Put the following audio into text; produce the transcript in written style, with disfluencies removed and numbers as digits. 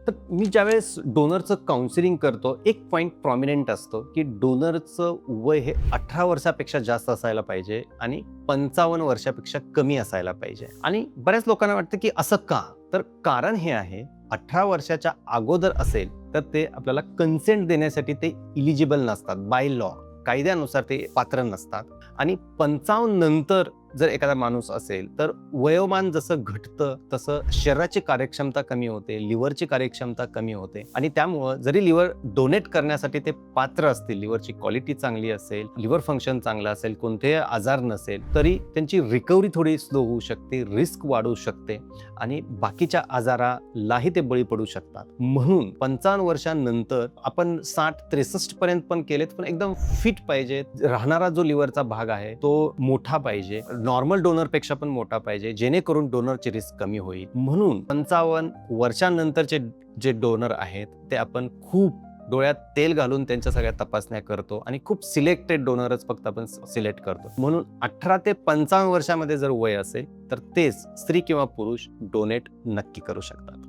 तर मी ज्यावेळेस डोनरचं काउन्सिलिंग करतो, एक पॉईंट प्रॉमिनंट असतो की डोनरचं वय हे 18 वर्षापेक्षा जास्त असायला पाहिजे आणि 55 वर्षापेक्षा कमी असायला पाहिजे. आणि बऱ्याच लोकांना वाटतं की असं का? तर कारण हे आहे, 18 वर्षाच्या अगोदर असेल तर ते आपल्याला कन्सेंट देण्यासाठी ते इलिजिबल नसतात. बाय लॉ, कायद्यानुसार ते पात्र नसतात. आणि 55 नंतर जर एखादा माणूस असेल तर वयोमान जसं घटतं तसं शरीराची कार्यक्षमता कमी होते, लिव्हरची कार्यक्षमता कमी होते आणि त्यामुळं जरी लिव्हर डोनेट करण्यासाठी ते पात्र असतील, लिव्हरची क्वालिटी चांगली असेल, लिव्हर फंक्शन चांगलं असेल, कोणतेही आजार नसेल, तरी त्यांची रिकव्हरी थोडी स्लो होऊ शकते, रिस्क वाढू शकते आणि बाकीच्या आजारालाही ते बळी पडू शकतात. म्हणून 55 वर्षांनंतर आपण 60-63 पर्यंत पण केलेत, पण एकदम फिट पाहिजे. राहणारा जो लिव्हरचा भाग आहे तो मोठा पाहिजे, नॉर्मल डोनर पेक्षा पण मोठा पाहिजे, जेणेकरून डोनरची रिस्क कमी होईल. म्हणून 55 वर्षांनंतरचे जे डोनर आहेत ते आपण खूप डोळ्यात तेल घालून त्यांच्या सगळ्या तपासण्या करतो आणि खूप सिलेक्टेड डोनरच फक्त आपण सिलेक्ट करतो. म्हणून 18 ते 55 वर्षामध्ये जर वय असेल तर तेच स्त्री किंवा पुरुष डोनेट नक्की करू शकतात.